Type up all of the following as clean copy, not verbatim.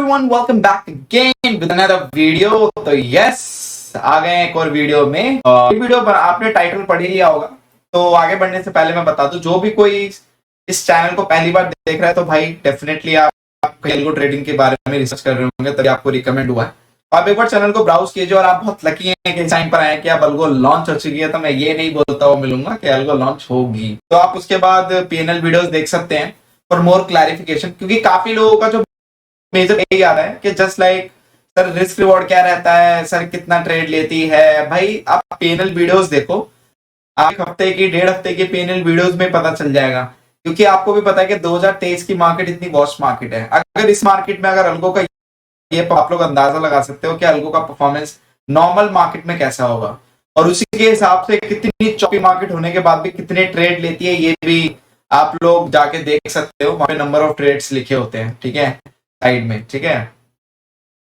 everyone, welcome back again with another video। तो yes आ गए एक और वीडियो में। और ये वीडियो आपने टाइटल पढ़ ही लिया होगा। तो आगे बढ़ने से पहले मैं बता दूं, जो भी कोई इस चैनल को पहली बार देख रहा है तो भाई डेफिनेटली आप एल्गो ट्रेडिंग के बारे में रिसर्च कर रहे होंगे, तभी आपको रिकमेंड हुआ है। आप एक बार चैनल को ब्राउज कीजिए और आप बहुत लकी हैं कि इस टाइम पर आए कि अब एल्गो लॉन्च हो चुकी है। तो मैं ये नहीं बोलता हुआ मिलूंगा कि एल्गो लॉन्च होगी। तो आप उसके बाद पीएनएल वीडियोस देख सकते हैं फॉर मोर क्लैरिफिकेशन, क्योंकि काफी लोगों का जो मेजर यही आ रहा है कि just like sir risk reward क्या रहता है, सर कितना ट्रेड लेती है। भाई आप पीएनएल वीडियोस देखो, आप एक हफ्ते की डेढ़ हफ्ते की पीएनएल वीडियोस में पता चल जाएगा। क्योंकि आपको भी पता है कि 2023 की मार्केट इतनी वॉस्ट मार्केट है। अगर इस मार्केट में अगर अल्गो का ये आप लोग अंदाजा लगा सकते हो कि अल्गो का परफॉर्मेंस नॉर्मल मार्केट में कैसा होगा, और उसी के हिसाब से कितनी चौपी मार्केट होने के बाद भी कितने ट्रेड लेती है ये भी आप लोग जाके देख सकते हो। वहां पे नंबर ऑफ ट्रेड्स लिखे होते हैं, ठीक है, साइड में, ठीक है।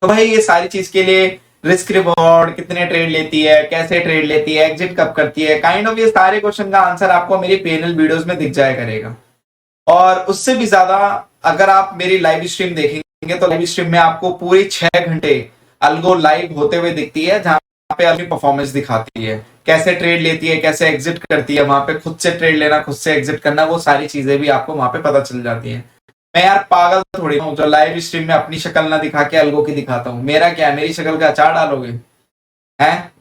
तो भाई ये सारी चीज के लिए रिस्क रिवॉर्ड, कितने ट्रेड लेती है, कैसे ट्रेड लेती है, एग्जिट कब करती है, काइंड ऑफ ये सारे क्वेश्चन का आंसर आपको मेरी पीएनएल वीडियोस में दिख जाया करेगा। और उससे भी ज्यादा अगर आप मेरी लाइव स्ट्रीम देखेंगे तो लाइव स्ट्रीम में आपको पूरे 6 घंटे अल्गो लाइव होते हुए दिखती है, जहां पे अपनी परफॉर्मेंस दिखाती है, कैसे ट्रेड लेती है, कैसे एग्जिट करती है। वहां पे खुद से ट्रेड लेना, खुद से एग्जिट करना, वो सारी चीजें भी आपको वहां पे पता चल जाती है। मैं यार पागल थोड़ी हूँ जो लाइव स्ट्रीम में अपनी शक्ल ना दिखा के अल्गो की दिखाता हूँ। मेरा क्या है, मेरी शक्ल का अचार डालोगे हैं,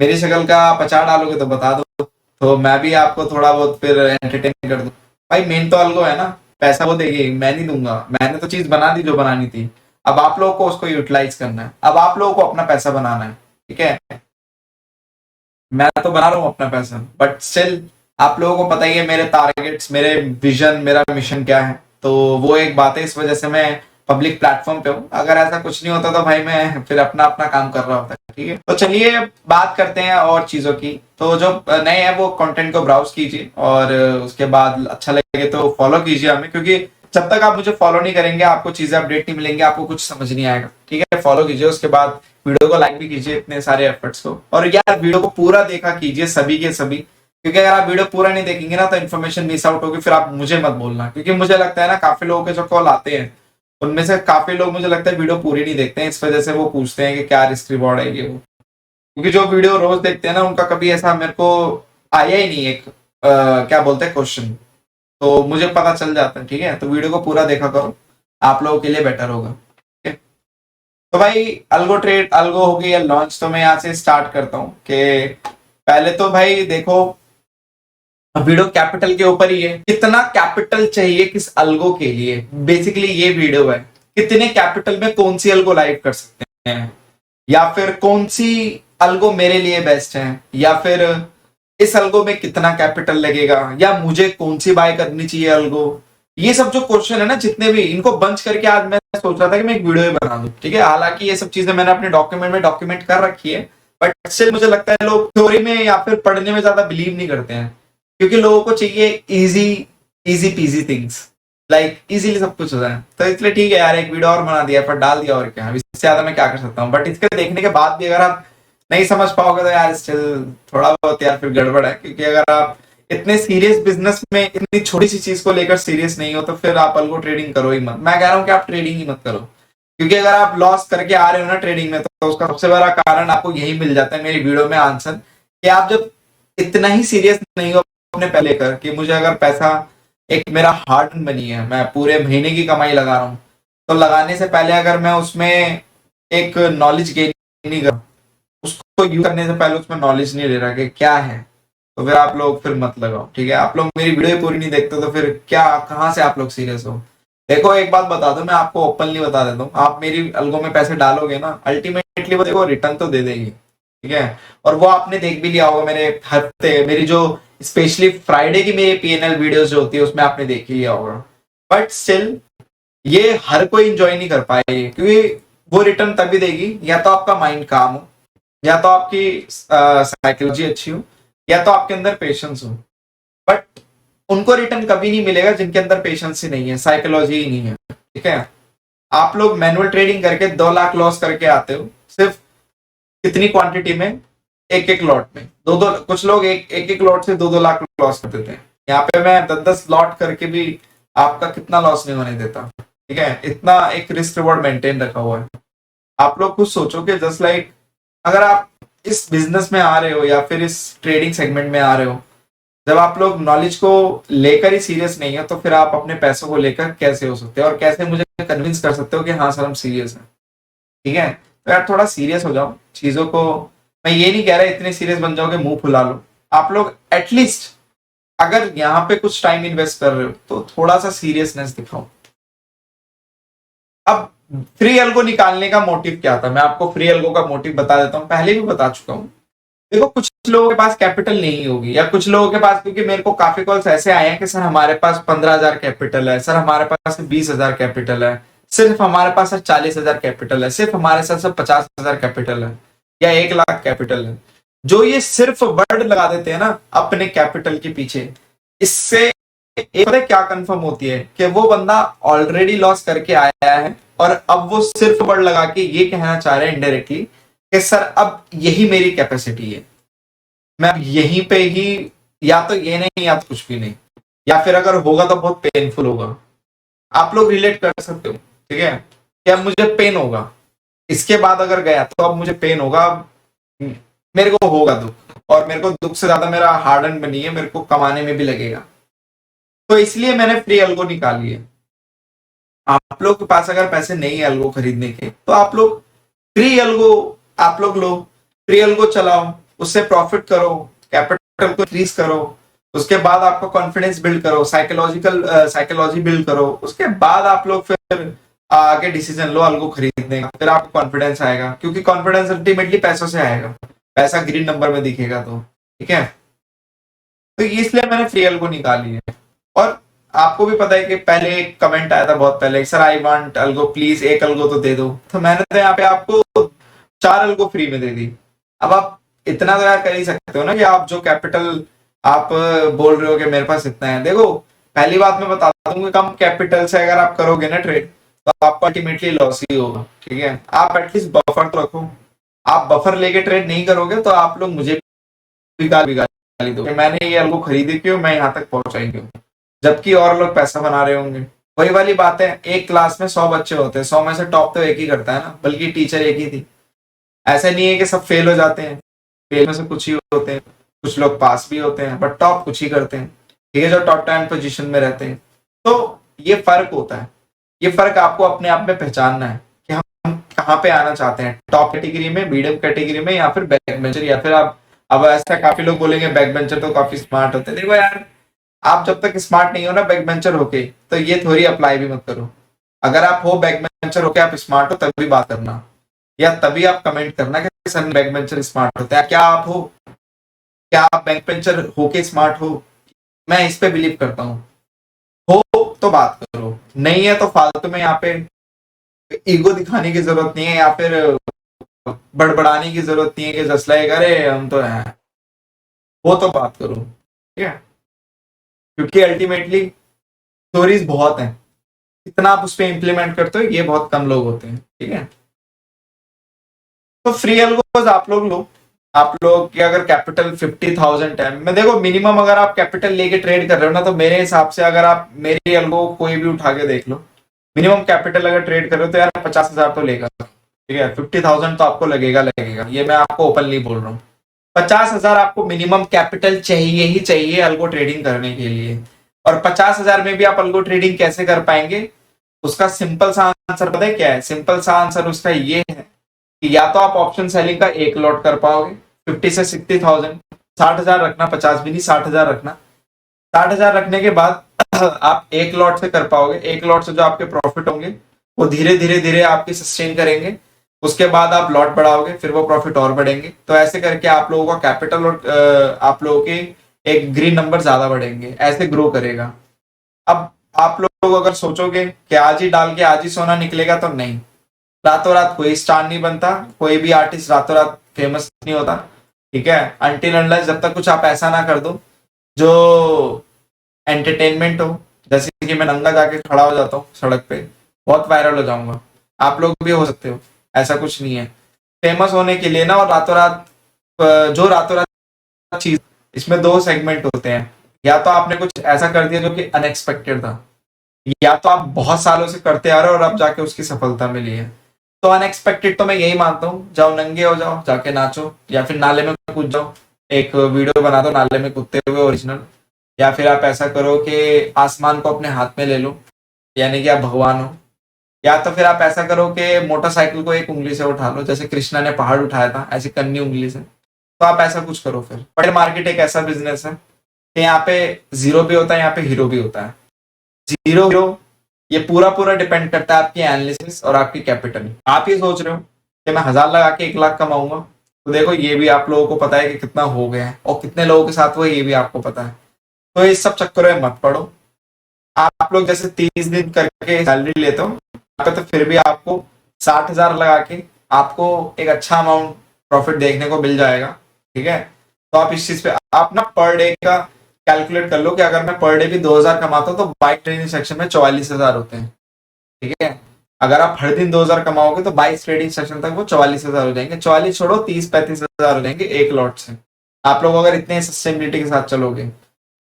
मेरी शक्ल का आप अचार डालोगे तो बता दो, तो मैं भी आपको थोड़ा बहुत फिर एंटरटेन कर दूं। भाई मेन तो अल्गो है ना, पैसा वो देगी, मैं नहीं दूंगा। मैंने तो चीज बना दी जो बनानी थी, अब आप लोगों को उसको यूटिलाइज करना है, अब आप लोगों को अपना पैसा बनाना है, ठीक है। मैं तो बना रहा हूँ अपना पैसा, बट स्टिल आप लोगों को पता ही है मेरे टारगेट्स, मेरे विजन, मेरा मिशन क्या है। तो वो एक बात है, इस वजह से मैं पब्लिक प्लेटफॉर्म पे हूँ। अगर ऐसा कुछ नहीं होता तो भाई मैं फिर अपना अपना काम कर रहा होता है, ठीक है। तो चलिए बात करते हैं और चीजों की। तो जो नए हैं वो कंटेंट को ब्राउज कीजिए और उसके बाद अच्छा लगे तो फॉलो कीजिए हमें, क्योंकि जब तक आप मुझे फॉलो नहीं करेंगे आपको चीजें अपडेट नहीं मिलेंगी, आपको कुछ समझ नहीं आएगा, ठीक है। फॉलो कीजिए, उसके बाद वीडियो को लाइक भी कीजिए, इतने सारे एफर्ट्स को। और यार वीडियो को पूरा देखा कीजिए, सभी के सभी, क्योंकि अगर आप वीडियो पूरा नहीं देखेंगे ना तो इन्फॉर्मेशन मिस आउट होगी। फिर आप मुझे मत बोलना, क्योंकि मुझे लगता है ना काफी लोगों के जो कॉल आते हैं उनमें से काफी लोग मुझे लगता है वीडियो पूरी नहीं देखते हैं। इस वजह से वो पूछते हैं कि क्या रिस्क रिवॉर्ड है ये वो, क्योंकि जो वीडियो रोज देखते हैं ना उनका कभी ऐसा मेरे को आया ही नहीं एक क्या बोलते हैं क्वेश्चन, तो मुझे पता चल जाता है, ठीक है। तो वीडियो को पूरा देखा करो, आप लोगों के लिए बेटर होगा, ठीक है। तो भाई अल्गो ट्रेड, अल्गो हो गई है लॉन्च। तो मैं यहाँ से स्टार्ट करता हूँ कि पहले तो भाई देखो वीडियो कैपिटल के ऊपर ही है, कितना कैपिटल चाहिए किस अल्गो के लिए, बेसिकली ये वीडियो है। कितने कैपिटल में कौन सी अल्गो लाइव कर सकते हैं, या फिर कौन सी अल्गो मेरे लिए बेस्ट है, या फिर इस अल्गो में कितना कैपिटल लगेगा, या मुझे कौन सी बाय करनी चाहिए अल्गो। ये सब जो क्वेश्चन है ना जितने भी, इनको बंच करके आज मैं सोच रहा था कि मैं एक वीडियो बना दूं, ठीक है। हालांकि ये सब चीजें मैंने अपने डॉक्यूमेंट में डॉक्यूमेंट कर रखी है, बट स्टिल मुझे लगता है लोग थ्योरी में या फिर पढ़ने में ज्यादा बिलीव नहीं करते हैं, क्योंकि लोगों को चाहिए easy easy PG things, like easily सब कुछ हो जाए। तो इसलिए ठीक है यार, एक वीडियो और बना दिया, पर डाल दिया, और क्या, इससे ज्यादा मैं क्या कर सकता हूँ। बट इसके देखने के बाद भी अगर आप नहीं समझ पाओगे तो यार स्टिल थोड़ा बहुत यार फिर गड़बड़ है। क्योंकि अगर आप इतने सीरियस बिजनेस में इतनी छोटी सी चीज को लेकर सीरियस नहीं हो तो फिर आप अल्गो ट्रेडिंग करो ही मत। मैं कह रहा हूँ कि आप ट्रेडिंग ही मत करो, क्योंकि अगर आप लॉस करके आ रहे हो ना ट्रेडिंग में तो उसका सबसे बड़ा कारण आपको यही मिल जाता है मेरी वीडियो में आंसर, कि आप जब इतना ही सीरियस नहीं हो अपने पहले कर कि मुझे अगर पैसा, एक मेरा हार्ड बनी है, मैं पूरे महीने की कमाई लगा रहा हूँ, तो लगाने से पहले अगर मैं उसमें एक नॉलेज गेन नहीं कर, उसको यूज करने से पहले उसमें नॉलेज नहीं ले रहा कि क्या है, तो फिर आप लोग फिर मत लगाओ, ठीक है। आप लोग मेरी वीडियो पूरी नहीं देखते तो फिर क्या, कहाँ से आप लोग सीरियस हो। देखो एक बात बता दो, मैं आपको ओपनली बता देता हूँ, आप मेरी अल्गो में पैसे डालोगे ना, अल्टीमेटली वो देखो रिटर्न तो दे देगी, ठीक है। और वो आपने देख भी लिया होगा मेरे हफ्ते, मेरी जो स्पेशली फ्राइडे की मेरी पीएनएल वीडियोस जो होती है उसमें आपने देख ही लिया होगा। बट स्टिल ये हर कोई इंजॉय नहीं कर पाएगी, क्योंकि वो रिटर्न तभी देगी या तो आपका माइंड काम हो, या तो आपकी साइकोलॉजी अच्छी हो, या तो आपके अंदर पेशेंस हो। बट उनको रिटर्न कभी नहीं मिलेगा जिनके अंदर पेशेंस ही नहीं है, साइकोलॉजी ही नहीं है, ठीक है। आप लोग मैनुअल ट्रेडिंग करके 2 लाख लॉस करके आते हो, सिर्फ कितनी क्वांटिटी में, एक एक लॉट में, दो कुछ लोग एक एक लॉट से 2 लाख लॉस कर देते हैं। यहाँ पे मैं 10 लॉट करके भी आपका कितना लॉस नहीं होने देता, ठीक है, इतना एक रिस्क रिवॉर्ड मेंटेन रखा हुआ है। आप लोग कुछ सोचो कि जस्ट लाइक अगर आप इस बिजनेस में आ रहे हो या फिर इस ट्रेडिंग सेगमेंट में आ रहे हो, जब आप लोग नॉलेज को लेकर ही सीरियस नहीं है तो फिर आप अपने पैसों को लेकर कैसे हो सकते हो और कैसे मुझे कन्विंस कर सकते हो कि हाँ सर हम सीरियस हैं। ठीक है, तो यार थोड़ा सीरियस हो जाओ चीजों को। मैं ये नहीं कह रहा इतने सीरियस बन जाओ कि मुंह फुला लो। आप लोग एटलीस्ट अगर यहाँ पे कुछ टाइम इन्वेस्ट कर रहे हो तो थोड़ा सा सीरियसनेस दिखाओ। अब फ्री एल्गो निकालने का मोटिव क्या था, मैं आपको फ्री एल्गो का मोटिव बता देता हूँ, पहले भी बता चुका हूँ। देखो कुछ लोगों के पास कैपिटल नहीं होगी, या कुछ लोगों के पास, क्योंकि मेरे को काफी कॉल्स ऐसे आए हैं कि सर हमारे पास 15,000 कैपिटल है, सर हमारे पास 20,000 कैपिटल है, सिर्फ हमारे पास सर 40,000 कैपिटल है, सिर्फ हमारे साथ सर 50,000 कैपिटल है या 1 लाख कैपिटल है। जो ये सिर्फ वर्ड लगा देते हैं ना अपने कैपिटल के पीछे, इससे एक पता है क्या कंफर्म होती है कि वो बंदा ऑलरेडी लॉस करके आया है और अब वो सिर्फ वर्ड लगा के ये कहना चाह रहे हैं इनडायरेक्टली कि सर अब यही मेरी कैपेसिटी है, मैं अब यहीं पे ही, या तो ये नहीं या तो कुछ भी नहीं, या फिर अगर होगा तो बहुत पेनफुल होगा। आप लोग रिलेट कर सकते हो, ठीक है, कि अब मुझे पेन होगा, इसके बाद अगर गया तो अब मुझे पेन होगा, मेरे को होगा दुख, और मेरे को दुख से ज्यादा मेरा हार्ड अर्न बनी है, मेरे को कमाने में भी लगेगा। तो इसलिए मैंने फ्री एल्गो निकाली है। आप लोग के पास अगर पैसे नहीं है एल्गो खरीदने के तो आप लोग फ्री एल्गो आप लोग लो, फ्री एल्गो चलाओ, उससे प्रॉफिट करो, कैपिटल को इंक्रीज करो, उसके बाद आपको कॉन्फिडेंस बिल्ड करो, साइकोलॉजी बिल्ड करो, उसके बाद आप लोग फिर आगे डिसीजन लो एल्गो खरीदने का, फिर आपको कॉन्फिडेंस आएगा, क्योंकि कॉन्फिडेंस अल्टीमेटली पैसों से आएगा, पैसा ग्रीन नंबर में दिखेगा तो। ठीक है, तो इसलिए मैंने फ्री एल्गो निकाली है। और आपको भी पता है कि पहले एक कमेंट आया था बहुत पहले, sir I want algo please, एक अल्गो तो दे दो, तो मैंने तो यहाँ पे आपको 4 अल्गो फ्री में दे दी। अब आप इतना तो यार कर ही सकते हो ना कि आप जो कैपिटल आप बोल रहे हो कि मेरे पास इतना है, देखो पहली बात मैं बता दूं कि कम कैपिटल से अगर आप करोगे ना ट्रेड तो आपको अल्टीमेटली लॉस ही होगा। ठीक है, आप एटलीस्ट बफर तो रखो। आप बफर लेके ट्रेड नहीं करोगे तो आप लोग मुझे भी गाली दो, मैंने ये अल्गो खरीदी क्यों, मैं यहाँ तक पहुंचाई क्यों, जबकि और लोग पैसा बना रहे होंगे। वही वाली बात है, एक क्लास में 100 बच्चे होते हैं, 100 में से टॉप तो एक ही करता है ना, बल्कि टीचर एक ही थी। ऐसा नहीं है कि सब फेल हो जाते हैं, फेल में से कुछ ही होते हैं, कुछ लोग पास भी होते हैं, बट टॉप कुछ ही करते हैं। ठीक है, जो टॉप 10 पोजीशन में रहते हैं। तो ये फर्क होता है, ये फर्क आपको अपने आप में पहचानना है कि हम कहाँ पे आना चाहते हैं, टॉप कैटेगरी में, मीडियम कैटेगरी में, या फिर बैक बेंचर, या फिर आप, अब ऐसा काफी लोग बोलेंगे बैक बेंचर तो काफी स्मार्ट होते हैं। देखो यार, आप जब तक स्मार्ट नहीं हो ना बैक बेंचर होके, तो ये थ्योरी अप्लाई भी मत करो। अगर आप हो बैक बेंचर होके आप स्मार्ट हो तभी बात करना, या तभी आप कमेंट करना कि सर बैक बेंचर स्मार्ट होता है। क्या आप हो, क्या आप बैक बेंचर होके स्मार्ट हो? मैं इस पे बिलीव करता हूँ। हो तो बात करो, नहीं है तो फालतू में यहाँ पे ईगो दिखाने की जरूरत नहीं है, या फिर बड़बड़ाने की जरूरत नहीं है कि जस्ट लाइक अरे हम तो हैं। वो तो बात करो, ठीक है, क्योंकि अल्टीमेटली स्टोरीज बहुत हैं, इतना आप उस पर इम्प्लीमेंट करते हो ये बहुत कम लोग होते हैं। ठीक है, तो फ्री एल्गोज आप लोग लो। आप लोग की अगर कैपिटल 50,000 है, मैं देखो मिनिमम अगर आप कैपिटल लेके ट्रेड कर रहे हो ना, तो मेरे हिसाब से अगर आप मेरी एल्गो कोई भी उठा के देख लो, मिनिमम कैपिटल अगर ट्रेड कर रहे हो तो यार 50,000 तो लेगा। ठीक है, 50,000 तो आपको लगेगा लगेगा, ये मैं आपको ओपनली बोल रहा हूँ। 50,000 आपको मिनिमम कैपिटल चाहिए ही चाहिए अल्गो ट्रेडिंग करने के लिए। और 50,000 में भी आप अल्गो ट्रेडिंग कैसे कर पाएंगे, उसका सिंपल सा आंसर पता है क्या है? सिंपल सा आंसर उसका ये है कि या तो आप ऑप्शन सेलिंग का एक लॉट कर पाओगे 50 से 60,000, 60,000 रखना, 50 भी नहीं 60,000 रखना। 60,000 रखने के बाद आप एक लॉट से कर पाओगे, एक लॉट से जो आपके प्रॉफिट होंगे वो धीरे धीरे धीरे आपकी सस्टेन करेंगे, उसके बाद आप लॉट बढ़ाओगे, फिर वो प्रॉफिट और बढ़ेंगे, तो ऐसे करके आप लोगों का कैपिटल और आप लोगों के एक ग्रीन नंबर ज्यादा बढ़ेंगे, ऐसे ग्रो करेगा। अब आप लोग अगर सोचोगे कि आज ही डाल के आज ही सोना निकलेगा, तो नहीं, रातों रात कोई स्टार नहीं बनता, कोई भी आर्टिस्ट रातों रात फेमस नहीं होता। ठीक है, अनटिल अनलेस जब तक कुछ आप ऐसा ना कर दो जो एंटरटेनमेंट हो, जैसे कि मैं नंगा जाके खड़ा हो जाता हूँ सड़क पे, बहुत वायरल हो जाऊंगा, आप लोग भी हो सकते हो, ऐसा कुछ नहीं है। फेमस होने के लिए ना, और रातों रात जो रातों रात चीज, इसमें दो सेगमेंट होते हैं, या तो आपने कुछ ऐसा कर दिया जो कि अनएक्सपेक्टेड था, या तो आप बहुत सालों से करते आ रहे हो और अब जाके उसकी सफलता मिली है। तो अनएक्सपेक्टेड तो मैं यही मानता हूँ, जाओ नंगे हो जाओ, जाके नाचो, या फिर नाले में कूद जाओ, एक वीडियो बना दो नाले में कूदते हुए ओरिजिनल। या फिर आप ऐसा करो कि आसमान को अपने हाथ में ले लो, यानी कि आप भगवान हो। या तो फिर आप ऐसा करो कि मोटरसाइकिल को एक उंगली से उठा लो, जैसे कृष्णा ने पहाड़ उठाया था, ऐसे कन्नी उंगली से। तो आप ऐसा कुछ करो फिर। बट मार्केट एक ऐसा बिजनेस है कि यहाँ पे जीरो भी होता है, यहाँ पे हीरो भी होता है। जीरो हीरो ये पूरा पूरा डिपेंड करता है आपकी एनालिसिस और आपकी कैपिटल। आप ये सोच रहे हो कि मैं 1000 लगा के 1 लाख कमाऊंगा, तो देखो ये भी आप लोगों को पता है कि कितना हो गया है और कितने लोगों के साथ हुआ ये भी आपको पता है। तो इस सब चक्करों में मत पड़ो। आप लोग जैसे 30 दिन करके सैलरी लेते हो, तो फिर भी आपको 60,000 लगा के आपको एक अच्छा अमाउंट प्रॉफिट देखने को मिल जाएगा। ठीक है, तो आप इस चीज पे आप ना पर डे का कैलकुलेट कर लो कि अगर मैं पर डे भी 2000 कमाता हूँ तो बाइक ट्रेडिंग सेक्शन में 44,000 होते हैं। ठीक है, अगर आप हर दिन 2000 कमाओगे तो 22 ट्रेडिंग सेशन तक वो 44,000 हो जाएंगे। 44 छोड़ो, 30-35,000 हो जाएंगे एक लॉट से। आप लोग अगर इतने सस्टेनेबिलिटी के साथ चलोगे,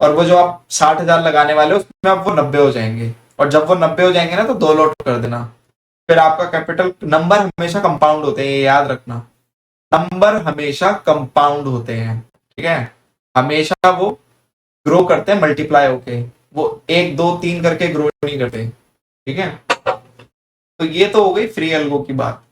और वो जो आप 60,000 लगाने वाले हो उसमें अब वो 90 हो जाएंगे। और जब वो 90 हो जाएंगे ना तो 2 लॉट कर देना। फिर आपका कैपिटल, नंबर हमेशा कंपाउंड होते हैं, ये याद रखना। नंबर हमेशा कंपाउंड होते हैं। ठीक है, हमेशा वो ग्रो करते हैं मल्टीप्लाई होके, वो 1 2 3 करके ग्रो नहीं करते। ठीक है, तो ये तो हो गई फ्री एल्गो की बात।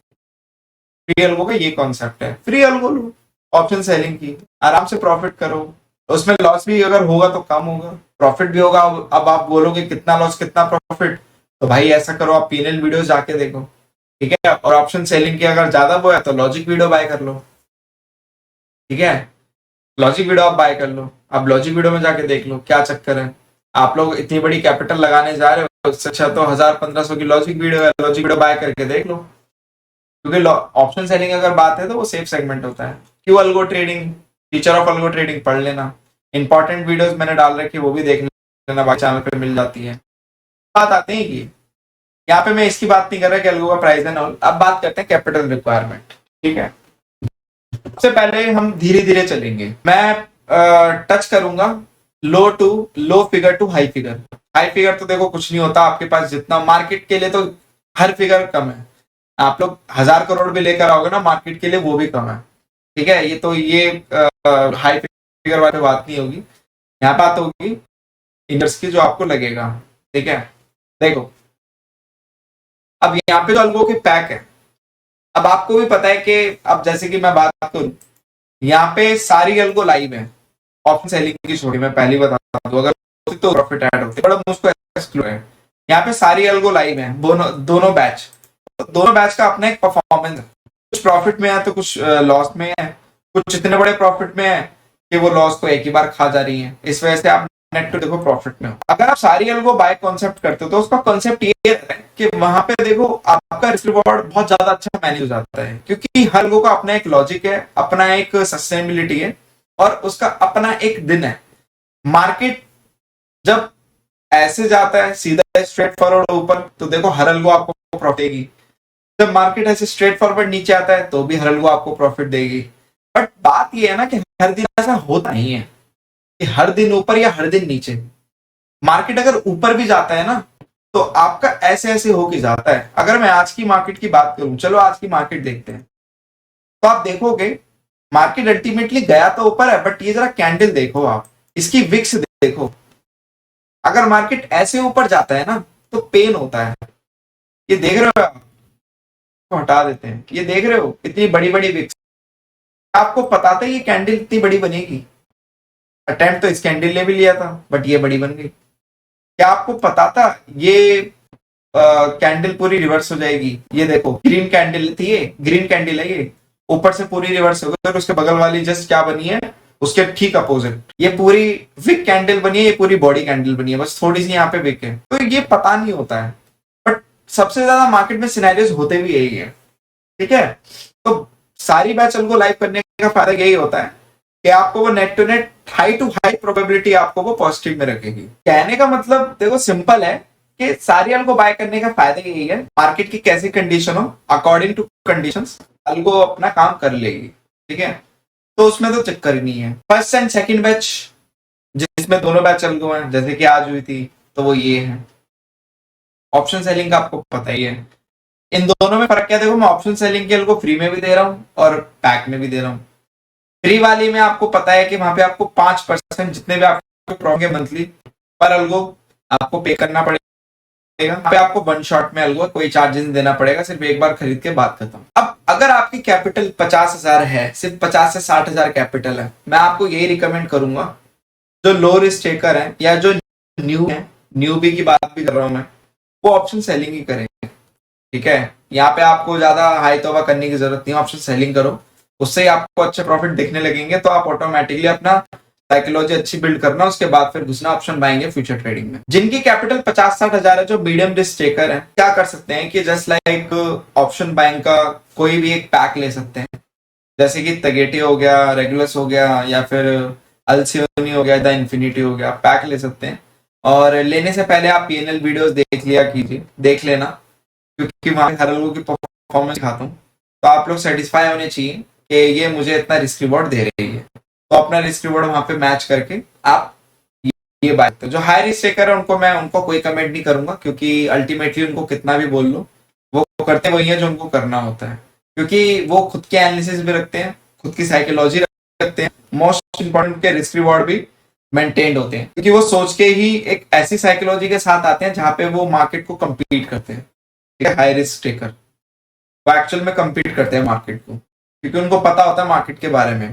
फ्री एल्गो का ये कॉन्सेप्ट है, फ्री एल्गो लो, ऑप्शन सेलिंग की, आराम से प्रॉफिट करो। उसमें लॉस भी अगर होगा तो कम होगा, प्रॉफिट भी होगा। अब आप बोलोगे कितना लॉस कितना प्रॉफिट, तो भाई ऐसा करो, आप पीएनएल वीडियोस जाके देखो। ठीक है, और ऑप्शन सेलिंग की अगर ज्यादा वो है तो लॉजिक वीडियो बाय कर लो। ठीक है, लॉजिक वीडियो आप बाय कर लो, आप लॉजिक वीडियो में जाके देख लो क्या चक्कर है। आप लोग इतनी बड़ी कैपिटल लगाने जा रहे हो, उससे अच्छा तो 1000-1500 की लॉजिक वीडियो है, लॉजिक वीडियो बाय करके देख लो। क्योंकि ऑप्शन सेलिंग अगर बात है तो वो सेफ सेगमेंट होता है। क्यों algo trading, feature of algo trading पढ़ लेना। इंपॉर्टेंट वीडियोस मैंने डाल रखी, वो भी देख लेना, बाकी चैनल पे मिल जाती है। बात आती है कि यहाँ पे मैं इसकी बात नहीं कर रहा कि अल्गो का प्राइस एंड ऑल, अब बात करते हैं कैपिटल रिक्वायरमेंट। ठीक है, सबसे पहले हम धीरे धीरे चलेंगे। मैं टच करूंगा low figure to high figure. High figure तो देखो कुछ नहीं होता, आपके पास जितना मार्केट के लिए तो हर फिगर कम है। आप लोग 1000 करोड़ भी लेकर आओगे ना मार्केट के लिए, वो भी कम है। ठीक है, ये तो ये हाई फिगर वाली बात नहीं होगी। यहाँ बात होगी इंटरेस्ट की जो आपको लगेगा। ठीक है, देखो अब यहाँ पे जो अल्गो के पैक है, अब आपको भी पता है कि अब जैसे कि मैं बात करूं, यहाँ पे सारी अल्गो लाइव है। ऑप्शन सेलिंग की छोड़ी, मैं पहले बता दूं, अगर तो प्रॉफिट ऐड होते बड़ा मुझको एक्सक्लूड है। यहाँ पे सारी अल्गो लाइव है, दोनों दोनों बैच। दोनों बैच का अपना एक परफॉर्मेंस है, कुछ प्रॉफिट में है तो कुछ लॉस में है। कुछ इतने बड़े प्रॉफिट में है कि वो लॉस को एक ही बार खा जा रही है, इस वजह से आप नेट टू देखो प्रॉफिट में हो। अगर आप सारी अल्गो बाय कॉन्सेप्ट करते हो तो उसका कॉन्सेप्ट ये है कि वहां पे देखो आपका रिस्क रिवॉर्ड बहुत ज्यादा अच्छा मैनेज हो जाता है, क्योंकि हर अल्गो का अपना एक लॉजिक है, अपना एक सस्टेनेबिलिटी है, और उसका अपना एक दिन है। मार्केट जब ऐसे जाता है सीधा स्ट्रेट फॉरवर्ड ऊपर, तो देखो हर अल्गो आपको प्रॉफिट देगी। जब मार्केट ऐसे स्ट्रेट फॉरवर्ड नीचे आता है तो भी हर अल्गो आपको प्रॉफिट देगी। बट बात ये है ना कि हर दिन ऐसा होता नहीं है कि हर दिन ऊपर या हर दिन नीचे। मार्केट अगर ऊपर भी जाता है ना तो आपका ऐसे ऐसे होके जाता है। अगर मैं आज की मार्केट की बात करूं, चलो आज की मार्केट देखते हैं, तो आप देखोगे मार्केट अल्टीमेटली गया तो ऊपर है, बट ये जरा कैंडल देखो, आप इसकी विक्स देखो। अगर मार्केट ऐसे ऊपर जाता है ना तो पेन होता है। ये देख रहे हो आप, तो हटा देते हैं, ये देख रहे हो इतनी बड़ी बड़ी विक्स। आपको पता था ये कैंडल इतनी बड़ी बनेगी? अटेम्प्ट तो इस कैंडल ने भी लिया था, बट ये बड़ी बन गई। क्या आपको पता था ये कैंडल पूरी रिवर्स हो जाएगी? ये देखो ग्रीन कैंडल थी, ये ग्रीन कैंडल है, ये ऊपर से पूरी रिवर्स हो गई, और उसके बगल वाली जस्ट क्या बनी है, उसके ठीक अपोजिट ये पूरी विक कैंडल बनी है, ये पूरी बॉडी कैंडल बनी है, बस थोड़ी सी यहाँ पे विक है। तो ये पता नहीं होता है, बट सबसे ज्यादा मार्केट में सिनेरियोज होते भी यही है। ठीक है, तो सारी बैचल को लाइव करने का फायदा यही होता है कि आपको वो net to net high to high probability आपको वो पॉजिटिव में रखेगी। कहने का मतलब देखो सिंपल है कि सारी अल्गो बाय करने का फायदा यही है, मार्केट की कैसी कंडीशन हो अकॉर्डिंग टू कंडीशंस अल्गो अपना काम कर लेगी। ठीक है, तो उसमें तो चक्कर ही नहीं है। फर्स्ट एंड सेकंड बैच जिसमें दोनों बैच अल्गो हैं, जैसे कि आज हुई थी, तो वो ये है। ऑप्शन सेलिंग का आपको पता ही है। इन दोनों में फर्क क्या है, देखो मैं ऑप्शन सेलिंग के अलगो फ्री में भी दे रहा हूँ और पैक में भी दे रहा हूँ। फ्री वाली में आपको पता है कि वहां पे आपको 5% जितने भी आपके प्रॉफिट मंथली पर अलगो आपको पे करना पड़ेगा। यहाँ पे आपको वन शॉट में अलगो कोई चार्जेस नहीं देना पड़ेगा, सिर्फ एक बार खरीद के बात खत्म। अब अगर आपकी कैपिटल 50,000 है, सिर्फ 50 से 60,000 कैपिटल है, मैं आपको यही रिकमेंड करूंगा जो लो रिस्क टेकर है या जो न्यू है, न्यूबी की बात भी कर रहा हूं मैं, वो ऑप्शन सेलिंग ही करें। ठीक है, यहाँ पे आपको ज्यादा हाई तोबा करने की जरूरत नहीं है, ऑप्शन सेलिंग करो, उससे ही आपको अच्छे प्रॉफिट दिखने लगेंगे, तो आप ऑटोमेटिकली अपना साइकोलॉजी अच्छी बिल्ड करना, उसके बाद फिर घुसना ऑप्शन बाइंग फ्यूचर ट्रेडिंग में। जिनकी कैपिटल 50-60,000 है, जो मीडियम रिस्क टेकर है, क्या कर सकते हैं कि जस्ट लाइक ऑप्शन बाइंग का कोई भी एक पैक ले सकते हैं, जैसे कि तगेटी हो गया, रेगुलस हो गया, या फिर अल्सियोनी हो गया, द इन्फिनिटी हो गया, पैक ले सकते हैं। और लेने से पहले आप पीएनएल वीडियोस देख लिया कीजिए, देख लेना, क्योंकि वहां हर लोगों की परफॉर्मेंस दिखाता हूँ, तो आप लोग सेटिस्फाई होने चाहिए कि ये मुझे इतना रिस्क रिवॉर्ड दे रही है, तो अपना रिस्क रिवॉर्ड वहां पे मैच करके आप ये बात। तो जो हाई रिस्क टेकर है उनको कोई कमेंट नहीं करूंगा, क्योंकि अल्टीमेटली उनको कितना भी बोल लो, वो करते वही है जो उनको करना होता है, क्योंकि वो खुद के एनालिसिस भी रखते हैं, खुद की साइकोलॉजी रखते हैं, मोस्ट इंपॉर्टेंट के रिस्क रिवॉर्ड भी मेंटेन्ड होते हैं, क्योंकि वो सोच के ही एक ऐसी साइकोलॉजी के साथ आते हैं जहां पे वो मार्केट को कम्पीट करते हैं। ठीक है, हाई रिस्क टेकर वो एक्चुअल में कम्पीट करते हैं मार्केट को, क्योंकि उनको पता होता है मार्केट के बारे में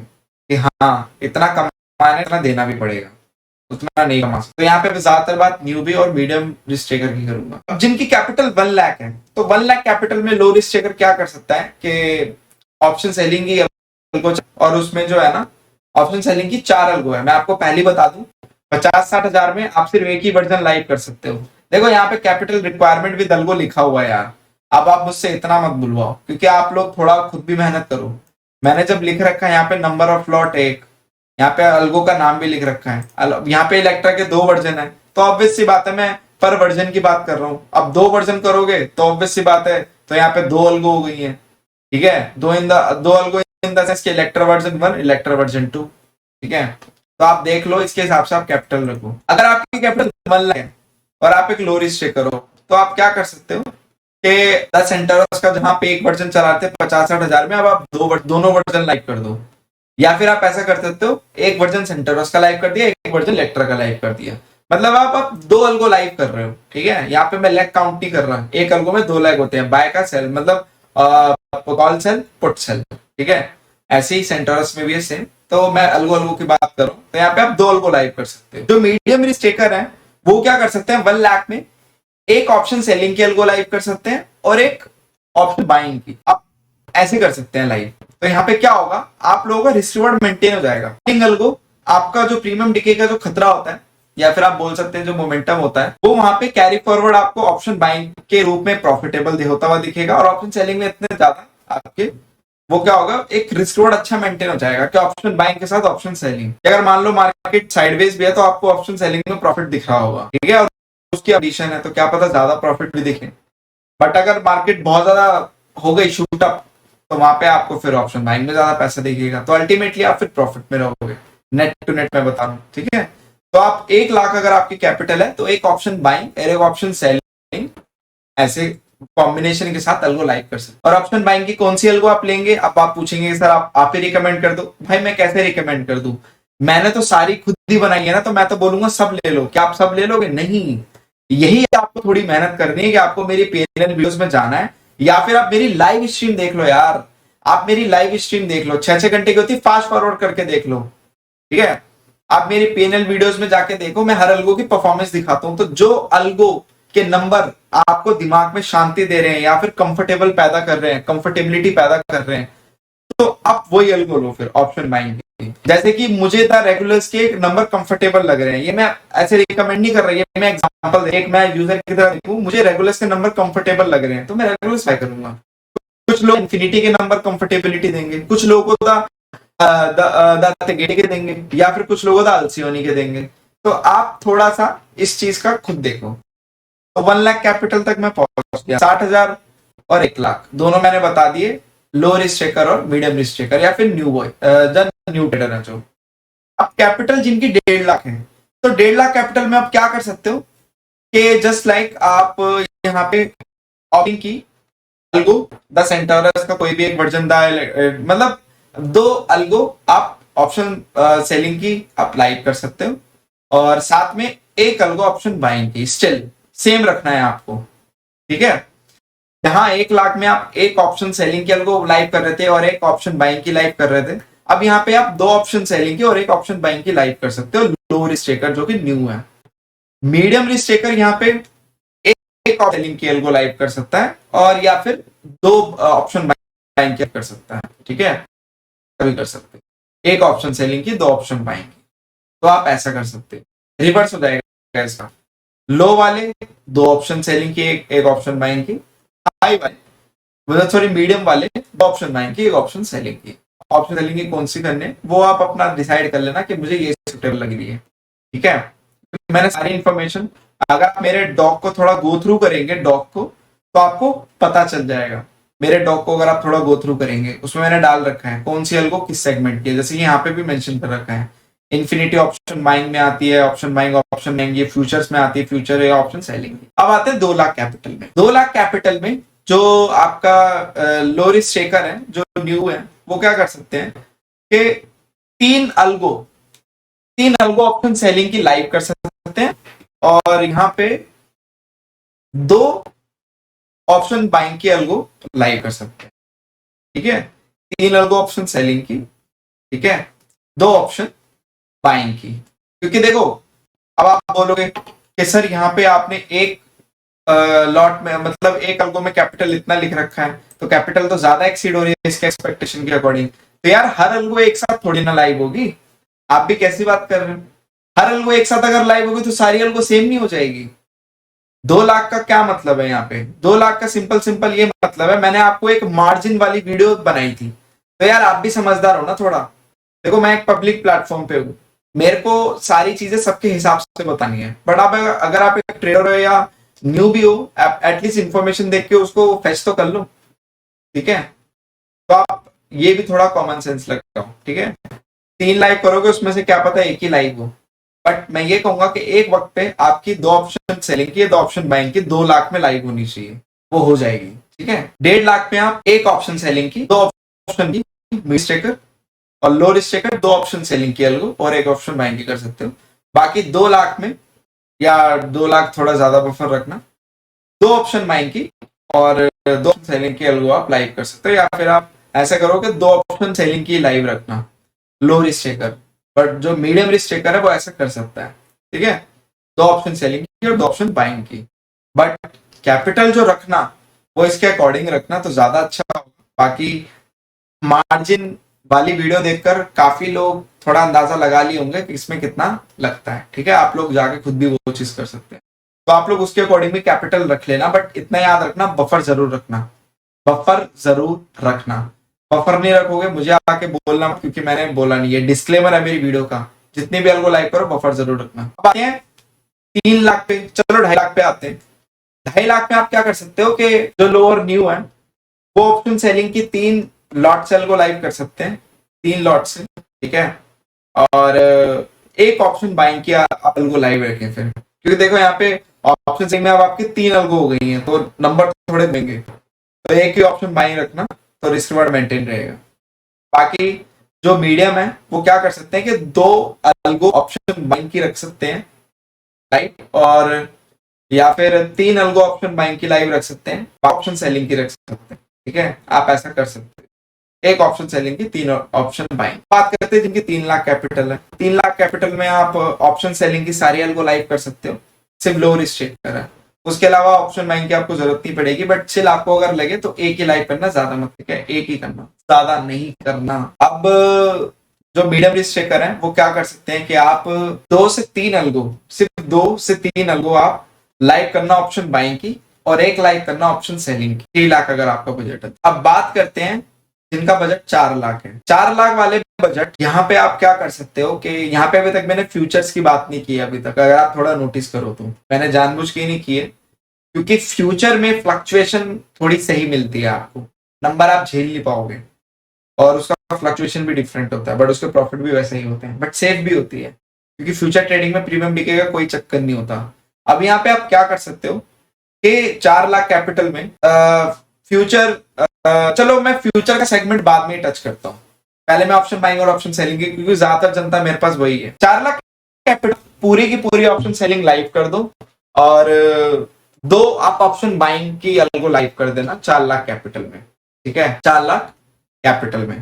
कि हाँ इतना कमाना इतना देना भी पड़ेगा, उतना नहीं कमा सकते। तो यहाँ पे ज्यादातर बात न्यूबी और मीडियम रिस्क टेकर की करूंगा। अब जिनकी कैपिटल 1 लाख है, तो 1 लाख कैपिटल में लो रिस्क टेकर क्या कर सकता है कि ऑप्शन सेलिंग की अलगो, और उसमें जो है ना ऑप्शन सेलिंग की 4 अलगो है। मैं आपको पहली बता दूं, 50-60,000 में आप सिर्फ एक ही वर्जन लाइव कर सकते हो। देखो यहाँ पे कैपिटल रिक्वायरमेंट भी दलगो लिखा हुआ है यार, अब आप मुझसे इतना मत बुलवाओ, क्योंकि आप लोग थोड़ा खुद भी मेहनत करो। मैंने जब लिख रखा है यहाँ पे नंबर ऑफ लॉट एक, यहाँ पे अलगो का नाम भी लिख रखा है, यहाँ पे इलेक्ट्रा के 2 वर्जन है, तो ऑब्वियस सी बात है मैं पर वर्जन की बात कर रहा हूँ। अब 2 वर्जन करोगे तो ऑब्वियस सी बात है, तो यहाँ पे 2 अलगो हो गई है। ठीक है, दो अलगो इन द सेंस कि इलेक्ट्रा वर्जन 1, इलेक्ट्रा वर्जन 2। ठीक है, तो आप देख लो, इसके हिसाब से आप कैपिटल रखो। अगर आपकी कैपिटल 1 लाख है और आप एक लो रिस्क टेकर हो, तो आप क्या कर सकते हो कि 10 सेंटर्स का जहां पे एक वर्जन चलाते 50-60,000 में, अब आप दोनों वर्जन लाइव कर दो, या फिर आप ऐसा कर सकते हो एक वर्जन सेंटरोस का लाइव कर दिया, एक वर्जन इलेक्ट्रा का लाइव कर दिया, मतलब आप 2 अलगो लाइव कर रहे हो। ठीक है, यहाँ पे मैं लेग काउंट नहीं कर रहा, एक अलगो में 2 लेग होते हैं, बाय का सेल मतलब कॉल सेल पुट सेल। ठीक है, ऐसे ही सेंटरोस में भी है सेम, तो मैं अलगो अलगो की बात कर रहा हूँ, तो यहाँ पे आप 2 अलगो लाइव कर सकते हो। जो मीडियम रिस्क टेकर है वो क्या कर सकते हैं, 1 लाख में एक ऑप्शन सेलिंग की अलगो लाइव कर सकते हैं और एक ऑप्शन बाइंग की, आप ऐसे कर सकते हैं लाइव। तो यहाँ पे क्या होगा, आप लोगों का रिस्क रिवॉर्ड मेंटेन हो जाएगा। सिंगल को आपका जो प्रीमियम डिके का जो खतरा होता है, या फिर आप बोल सकते हैं जो मोमेंटम होता है, वो वहां पे कैरी फॉरवर्ड आपको ऑप्शन बाइंग के रूप में प्रॉफिटेबल होता हुआ दिखेगा, और ऑप्शन सेलिंग में इतने ज्यादा आपके वो क्या होगा, एक रिस्क रिवॉर्ड अच्छा मेंटेन हो जाएगा कि ऑप्शन बाइंग के साथ ऑप्शन सेलिंग, अगर मान लो मार्केट साइडवेज भी है तो आपको ऑप्शन सेलिंग में प्रॉफिट दिख रहा होगा। ठीक है, और उसकी एडिशन है तो क्या पता ज्यादा प्रॉफिट भी दिखे, बट अगर मार्केट बहुत ज्यादा हो गई शूट अप, तो वहां पे आपको फिर ऑप्शन बाइंग में ज्यादा पैसा दिखेगा, तो अल्टीमेटली आप फिर प्रॉफिट में रहोगे, नेट टू नेट मैं बता रहा हूँ। ठीक है, तो आप 1 लाख अगर आपकी कैपिटल है, तो एक ऑप्शन बाइंग और एक ऑप्शन सेलिंग ऐसे कॉम्बिनेशन के साथ अलगो लाइव कर सकते। और ऑप्शन बाइंग की कौन सी अलगो आप लेंगे, अब आप पूछेंगे सर आप ही रिकमेंड कर दो। भाई मैं कैसे रिकमेंड कर दूं, मैंने तो सारी खुद ही बनाई है ना, तो मैं तो बोलूंगा सब ले लो। क्या आप सब ले लोगे? नहीं, यही आपको थोड़ी मेहनत करनी है कि आपको मेरी पीएनएल वीडियोस में जाना है, या फिर आप मेरी लाइव स्ट्रीम देख लो यार, आप मेरी लाइव स्ट्रीम देख लो, 6-6 घंटे की होती है, फास्ट फॉरवर्ड करके देख लो। ठीक है, आप मेरी पीएनएल वीडियोस में जाके देखो, मैं हर अलगो की परफॉर्मेंस दिखाता हूं, तो जो अलगो के नंबर आपको दिमाग में शांति दे रहे हैं या फिर कंफर्टेबल पैदा कर रहे हैं, कंफर्टेबिलिटी पैदा कर रहे हैं, तो आप वही अलगो लो फिर ऑप्शन बाइंग। जैसे कि मुझे था रेगुलर्स के नंबर कंफर्टेबल लग रहे हैं, ये मैं ऐसे रिकमेंड नहीं कर रहा, ये मैं एग्जांपल एक मैं यूजर की तरह देखूं, मुझे रेगुलर्स के नंबर कंफर्टेबल लग रहे हैं तो मैं रेगुलर्स बाय करूंगा। कुछ लोग इन्फिनिटी के नंबर कंफर्टेबिलिटी देंगे, कुछ लोगों को के देंगे, या फिर कुछ लोगों को अल्सियोनी के देंगे। तो आप थोड़ा सा इस चीज का खुद देखो। तो 1 लाख कैपिटल तक मैं पहुंच गया, 60,000 और 1 लाख दोनों मैंने बता दिए, लो रिस्क टेकर और मीडियम रिस्क टेकर, या फिर न्यू बॉय न्यू ट्रेडर है जो। अब कैपिटल जिनकी 1.5 लाख है, तो 1.5 लाख कैपिटल में आप क्या कर सकते हो कि जस्ट लाइक आप यहाँ पे ऑप्शन की अल्गो द सेंटोरस का कोई भी एक वर्जन मतलब दो अल्गो आप ऑप्शन सेलिंग की आप लाइव कर सकते हो, और साथ में एक अल्गो ऑप्शन बाइंग की स्टिल सेम रखना है आपको। ठीक है, जहां 1 लाख में आप एक ऑप्शन सेलिंग की अल्गो लाइव कर रहे थे और एक ऑप्शन बाइंग की लाइव कर रहे थे, अब यहाँ पे आप 2 ऑप्शन सेलिंग की और एक ऑप्शन बाइंग की लाइव कर सकते हो। लो रिस्क टेकर जो कि न्यू है। मीडियम रिस्क टेकर यहाँ पे एक ऑप्शन सेलिंग की एल्गो लाइव कर सकता है और या फिर 2 ऑप्शन बाइंग की कर सकता है। ठीक है, कभी कर सकते हैं एक ऑप्शन सेलिंग की 2 ऑप्शन बाइंग की, तो आप ऐसा कर सकते हैं। रिवर्स हो जाएगा इसका, लो वाले 2 ऑप्शन सेलिंग की एक ऑप्शन बाइंग की, हाई वाले मतलब सॉरी मीडियम वाले 2 ऑप्शन बाइंग की एक ऑप्शन सेलिंग की। ऑप्शन सेलिंग की कौन सी करने वो आप अपना डिसाइड कर लेना कि मुझे ये सुटेबल लग रही है। ठीक है, मैंने सारी इंफॉर्मेशन, अगर आप मेरे डॉग को थोड़ा गो थ्रू करेंगे डॉग को, तो आपको पता चल जाएगा। मेरे डॉग को अगर आप थोड़ा गो थ्रू करेंगे, उसमें मैंने डाल रखा है कौन सी एल्गो किस सेगमेंट की है, जैसे यहाँ पे भी मेंशन कर रखा है इन्फिनिटी ऑप्शन बाइंग में आती है, ऑप्शन बाइंग ऑप्शन बाइंग ये फ्यूचर्स में आती है, फ्यूचर है ऑप्शन सेलिंग। अब आते हैं 2 लाख कैपिटल में। 2 लाख कैपिटल में जो आपका लो रिस्क टेकर है जो न्यू है, वो क्या कर सकते हैं कि 3 अल्गो ऑप्शन सेलिंग की लाइव कर सकते हैं और यहाँ पे 2 ऑप्शन बाइंग की अल्गो लाइव कर सकते हैं। ठीक है, 3 अल्गो ऑप्शन सेलिंग की, ठीक है, 2 ऑप्शन बाइंग की। क्योंकि देखो अब आप बोलोगे कि सर यहाँ पे आपने एक लॉट में मतलब एक अल्गो में कैपिटल इतना लिख रखा है, तो कैपिटल तो ज्यादा एक्सीड हो रही है इसके एक्सपेक्टेशन के अकॉर्डिंग, तो यार हर अल्गो एक साथ थोड़ी ना लाइव होगी। आप भी कैसी बात कर रहे हैं, हर अल्गो एक साथ अगर लाइव होगी तो सारी अल्गो सेम नहीं हो जाएगी। 2 लाख का क्या मतलब है यहाँ पे, 2 लाख का सिंपल ये मतलब है, मैंने आपको एक मार्जिन वाली वीडियो बनाई थी, तो यार आप भी समझदार हो ना थोड़ा। देखो मैं एक पब्लिक प्लेटफॉर्म पे हूँ, मेरे को सारी चीजें सबके हिसाब से बतानी है, बट आप अगर आप एक ट्रेडर हो या न्यू भी हो, एटलीस्ट इंफॉर्मेशन देख के उसको फेच तो कर लो। ठीक है, तो आप ये भी थोड़ा कॉमन सेंस लगाओ। ठीक है, 3 लाइव करोगे उसमें से क्या पता एक ही लाइव हो, बट मैं ये कहूंगा कि एक वक्त पे आपकी 2 ऑप्शन सेलिंग की 2 ऑप्शन बाइंग की 2 लाख में लाइव होनी चाहिए, वो हो जाएगी। ठीक है, 1.5 लाख में आप एक ऑप्शन सेलिंग की 2 ऑप्शन की मिड टेकर और low risk taker 2 option selling की अल्गो और एक ऑप्शन बाइंग की कर सकते हो। बाकी 2 लाख में या 2 लाख थोड़ा ज्यादा बफर रखना, 2 ऑप्शन बाइंग की और 2 ऑप्शन सेलिंग की अल्गो आप लाइव कर सकते हो, या फिर आप ऐसा करो कि 2 ऑप्शन सेलिंग की लाइव रखना लो रिस्क टेकर, बट जो मीडियम रिस्क टेकर है वो ऐसा कर सकता है। ठीक है, 2 ऑप्शन सेलिंग की और 2 ऑप्शन बाइंग की, बट कैपिटल जो रखना वो इसके अकॉर्डिंग रखना तो ज्यादा अच्छा होगा। बाकी मार्जिन वाली वीडियो देखकर काफी लोग थोड़ा अंदाजा लगा लिए होंगे कि इसमें कितना लगता है। ठीक है, आप लोग जाके खुद भी वो चीज कर सकते हैं, तो आप लोग उसके अकॉर्डिंग भी कैपिटल रख लेना, बट इतना याद रखना बफर जरूर रखना, बफर जरूर रखना। बफर नहीं रखोगे मुझे आके बोलना, क्योंकि मैंने बोला नहीं, ये डिस्क्लेमर है मेरी वीडियो का, जितने भी अल्गो लाइक करो बफर जरूर रखना। अब आते हैं 3 लाख पे, चलो 2.5 लाख पे आते हैं। 2.5 लाख में आप क्या कर सकते हो कि जो लो और न्यू है वो ऑप्शन सेलिंग की 3 लॉट से अल्गो लाइव कर सकते हैं, 3 लॉट से। ठीक है, और एक ऑप्शन बाइंग की आप अल्गो लाइव रखें फिर, क्योंकि देखो यहाँ पे ऑप्शन सेलिंग में अब आपकी 3 अल्गो हो गई हैं, तो नंबर थोड़े देंगे, तो एक ही ऑप्शन बाइंग रखना तो रिस्क रिवार्ड मेंटेन रहेगा। बाकी जो मीडियम है वो क्या कर सकते हैं कि 2 अल्गो ऑप्शन बाइंग की रख सकते हैं लाइव, और या फिर 3 अल्गो ऑप्शन बाइंग की लाइव रख सकते हैं, ऑप्शन सेलिंग की रख सकते हैं। ठीक है, आप ऐसा कर सकते हैं, एक ऑप्शन सेलिंग की 3 ऑप्शन बाइंग। बात करते हैं जिनकी 3 लाख कैपिटल है, 3 लाख कैपिटल में आप ऑप्शन सेलिंग की सारी अल्गो लाइव कर सकते हो, सिर्फ लो रिस्क टेकर है, उसके अलावा ऑप्शन बाइंग की आपको जरूरत नहीं पड़ेगी, बट चिल आपको अगर लगे तो एक ही लाइव करना, ज्यादा मत। ठीक है, एक ही करना, ज्यादा नहीं करना। अब जो मीडियम रिस्क टेकर है वो क्या कर सकते हैं कि आप 2 से 3 अल्गो, सिर्फ 2 से 3 अल्गो आप लाइव करना ऑप्शन बाइंग की और एक लाइव करना ऑप्शन सेलिंग की। 3 लाख अगर आपका बजट है। अब बात करते हैं जिनका बजट 4 लाख है। 4 लाख वाले बजट, यहाँ पे आप क्या कर सकते हो कि यहाँ पे अभी तक मैंने फ्यूचर्स की बात नहीं की अभी तक, अगर आप थोड़ा नोटिस करो तो मैंने जानबूझ के नहीं की है, क्योंकि फ्यूचर में फ्लक्चुएशन थोड़ी सही मिलती है आपको, नंबर आप झेल नहीं पाओगे, और उसका फ्लक्चुएशन भी डिफरेंट होता है, बट उसके प्रॉफिट भी वैसे ही होते हैं, बट सेफ भी होती है, क्योंकि फ्यूचर ट्रेडिंग में प्रीमियम बिकेगा कोई चक्कर नहीं होता। अब यहाँ पे आप क्या कर सकते हो कि 4 लाख कैपिटल में फ्यूचर, चलो मैं फ्यूचर का सेगमेंट बाद में ही टच करता हूँ, पहले मैं ऑप्शन बाइंग और ऑप्शन सेलिंग की, क्योंकि ज्यादातर जनता मेरे पास वही है। 4 लाख कैपिटल पूरी की पूरी ऑप्शन सेलिंग लाइव कर दो, और दो आप ऑप्शन बाइंग की अलग को लाइव कर देना 4 लाख कैपिटल में, ठीक है। 4 लाख कैपिटल में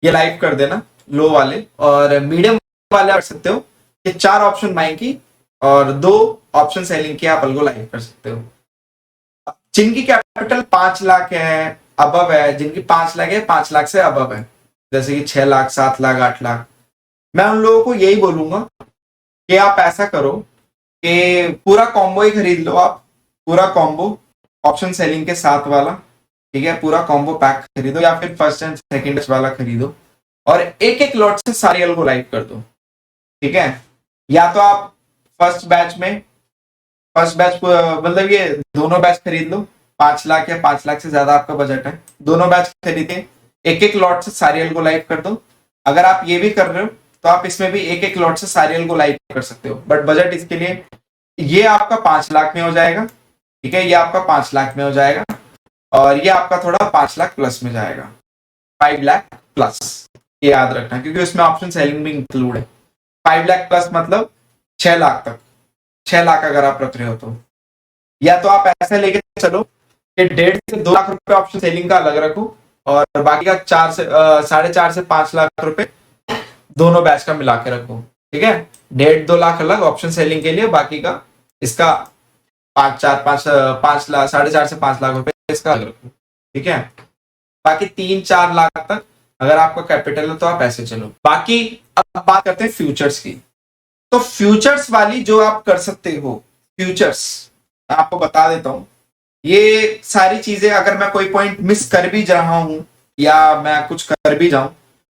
ये लाइव कर देना लो वाले, और मीडियम वाले कर सकते हो ये 4 ऑप्शन बाइंग की और 2 ऑप्शन सेलिंग की आप अलगो लाइव कर सकते हो। जिनकी कैपिटल 5 लाख है अबव है, जिनकी 5 लाख है, 5 लाख से अबव है, जैसे कि 6 लाख, 7 लाख, 8 लाख, मैं उन लोगों को यही बोलूंगा कि आप ऐसा करो कि पूरा कॉम्बो ही खरीद लो, आप पूरा कॉम्बो ऑप्शन सेलिंग के साथ वाला, ठीक है, पूरा कॉम्बो पैक खरीदो, या फिर फर्स्ट एंड सेकंड वाला खरीदो, और एक एक लॉट से सारी अलगो लाइव कर दो, ठीक है। या तो आप फर्स्ट बैच मतलब ये दोनों बैच खरीद लो, 5 लाख या 5 लाख से ज्यादा आपका बजट है, दोनों बैच खरीदे, एक एक लॉट से सारी अलगो लाइव कर दो। अगर आप ये भी कर रहे हो तो आप इसमें भी एक एक लॉट से सारी अलगो लाइव कर सकते हो, बट बजट इसके लिए ये आपका 5 लाख में हो जाएगा, ठीक है, ये आपका 5 लाख में हो जाएगा, और ये आपका थोड़ा 5 लाख प्लस में जाएगा, 5 लाख प्लस, ये याद रखना, क्योंकि उसमें ऑप्शन सेलिंग भी इंक्लूड है। 5 लाख प्लस मतलब 6 लाख तक, 6 लाख अगर आप रख रहे हो तो, या तो आप ऐसा लेके चलो कि 1.5 से 2 लाख रुपए ऑप्शन सेलिंग का अलग रखो, और बाकी का 4 से 5 लाख रुपए दोनों बैच का मिला के रखो, ठीक है। 1.5-2 लाख अलग ऑप्शन सेलिंग के लिए, बाकी का इसका 5 लाख 4.5 से 5 लाख रुपए इसका अलग रखो, ठीक है। बाकी 3-4 लाख तक अगर आपका कैपिटल है तो आप ऐसे चलो। बाकी अब बात करते हैं फ्यूचर्स की। तो फ्यूचर्स वाली जो आप कर सकते हो, फ्यूचर्स मैं आपको बता देता हूं, ये सारी चीजें अगर मैं कोई पॉइंट मिस कर भी रहा हूं या मैं कुछ कर भी जाऊं,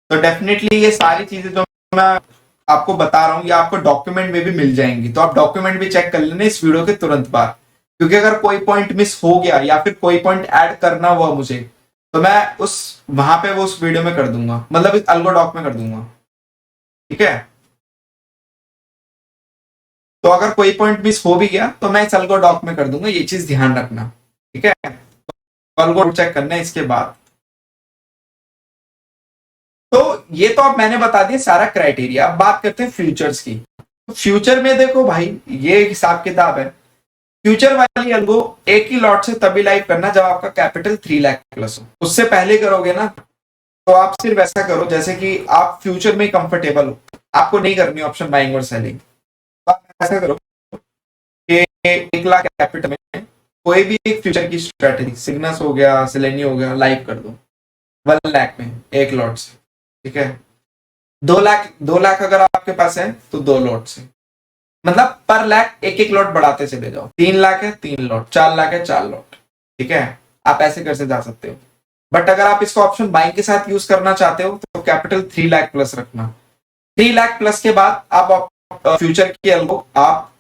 तो डेफिनेटली ये सारी चीजें जो मैं आपको बता रहा हूं ये आपको डॉक्यूमेंट में भी मिल जाएंगी, तो आप डॉक्यूमेंट भी चेक कर लेना इस वीडियो के तुरंत बाद, क्योंकि अगर कोई पॉइंट मिस हो गया या फिर कोई पॉइंट ऐड करना हुआ मुझे, तो मैं उस वहां पे वो उस वीडियो में कर दूंगा, मतलब इस अलगो डॉक में कर दूंगा, ठीक है। तो अगर कोई पॉइंट मिस हो भी गया तो मैं इस अलगो डॉक में कर दूंगा, ये चीज ध्यान रखना, ठीक है। तो अलगो चेक करना है इसके बाद। तो ये तो अब मैंने बता दिया सारा क्राइटेरिया। अब बात करते हैं फ्यूचर्स की। तो फ्यूचर में देखो भाई, ये हिसाब किताब है, फ्यूचर वाली अलगो एक ही लॉट से तभी लाइव करना जब आपका कैपिटल 3 लाख प्लस हो। उससे पहले करोगे ना तो आप सिर्फ ऐसा करो जैसे कि आप फ्यूचर में कंफर्टेबल हो, आपको नहीं करनी ऑप्शन बाइंग और सेलिंग, तो आप ऐसा करो कि 1 लाख कैपिटल में कोई भी एक फ्यूचर की स्ट्रेटेजी, सिग्नस हो गया, सेलेनियो हो गया, लाइव कर दो 1 लाख में एक लॉट से, ठीक है। 2 लाख अगर आपके पास है तो 2 लॉट से, मतलब पर लाख एक एक लॉट बढ़ाते चले जाओ। 3 लाख है 3 लॉट, 4 लाख है 4 लॉट, ठीक है। आप ऐसे कर से जा सकते हो, बट अगर आप इसको ऑप्शन बाइंग के साथ यूज करना चाहते हो तो कैपिटल 3 लाख प्लस रखना। 3 लाख प्लस के बाद आप फ्यूचर की अलगो आप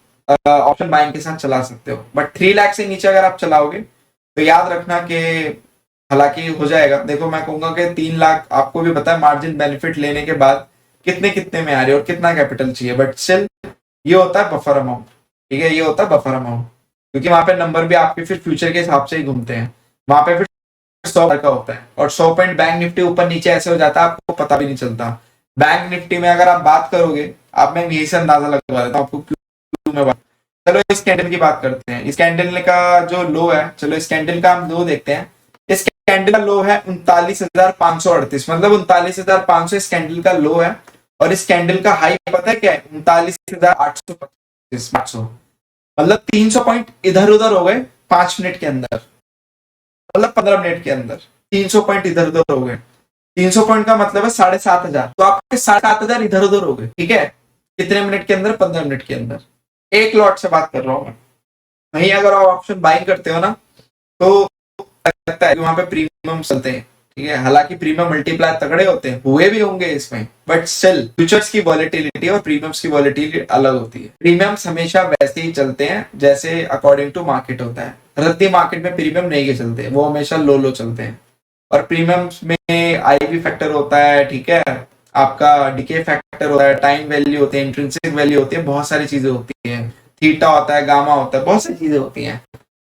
ऑप्शन बाइंग के साथ चला सकते हो, बट 3 लाख से नीचे अगर आप चलाओगे तो याद रखना कि हालांकि हो जाएगा, देखो मैं कहूंगा कि 3 लाख आपको भी पता है मार्जिन बेनिफिट लेने के बाद कितने कितने में आ रही है और कितना कैपिटल चाहिए, बट स्टिल ये होता है बफर अमाउंट, ठीक है, ये होता है बफर अमाउंट, क्योंकि वहां पे नंबर भी आपके फिर फ्यूचर के हिसाब से ही घूमते हैं। वहां पे फिर 100 का होता है, और 100 पॉइंट बैंक निफ्टी ऊपर नीचे ऐसे हो जाता है आपको पता भी नहीं चलता। बैंक निफ्टी में अगर आप बात करोगे, आप मैं यही से अंदाजा लगवा देता हूँ आपको क्यों मैं बात। चलो इस कैंडल की बात करते हैं। इस कैंडल का जो लो है, चलो इस कैंडल का हम लो देखते हैं। इस कैंडल का लो है 39,538, मतलब 39,500 इस कैंडल का लो है, और इस कैंडल का हाई पता है क्या है, 39,825, 500, मतलब 300 पॉइंट इधर उधर हो गए 5 मिनट के अंदर, मतलब 15 मिनट के अंदर 300 पॉइंट इधर उधर हो गए। 300 पॉइंट का मतलब है 7,500, तो आपके 7,500 इधर उधर हो गए, ठीक है। कितने मिनट के अंदर? 15 मिनट के अंदर। एक लॉट से बात कर रहा हूं मैं। वहीं अगर आप ऑप्शन बाइंग करते हो ना तो लगता है वहां पे प्रीमियम चलते हैं, ठीक है, हालांकि प्रीमियम मल्टीप्लाई तगड़े होते हैं, हुए भी होंगे इसमें, बट स्टिल फ्यूचर्स की वॉलेटिलिटी और प्रीमियम्स की वॉलेटिलिटी अलग होती है। प्रीमियम्स हमेशा वैसे ही चलते हैं जैसे अकॉर्डिंग टू मार्केट होता है। रद्दी मार्केट में प्रीमियम नहीं के चलते, वो हमेशा लो लो चलते हैं। और प्रीमियम्स में आईवी फैक्टर होता है, ठीक है, आपका डीके फैक्टर होता है, टाइम वैल्यू होती है, इंट्रिंसिक वैल्यू होती है, बहुत सारी चीजें होती हैं। थीटा होता है, गामा होता है, बहुत सारी चीजें होती हैं।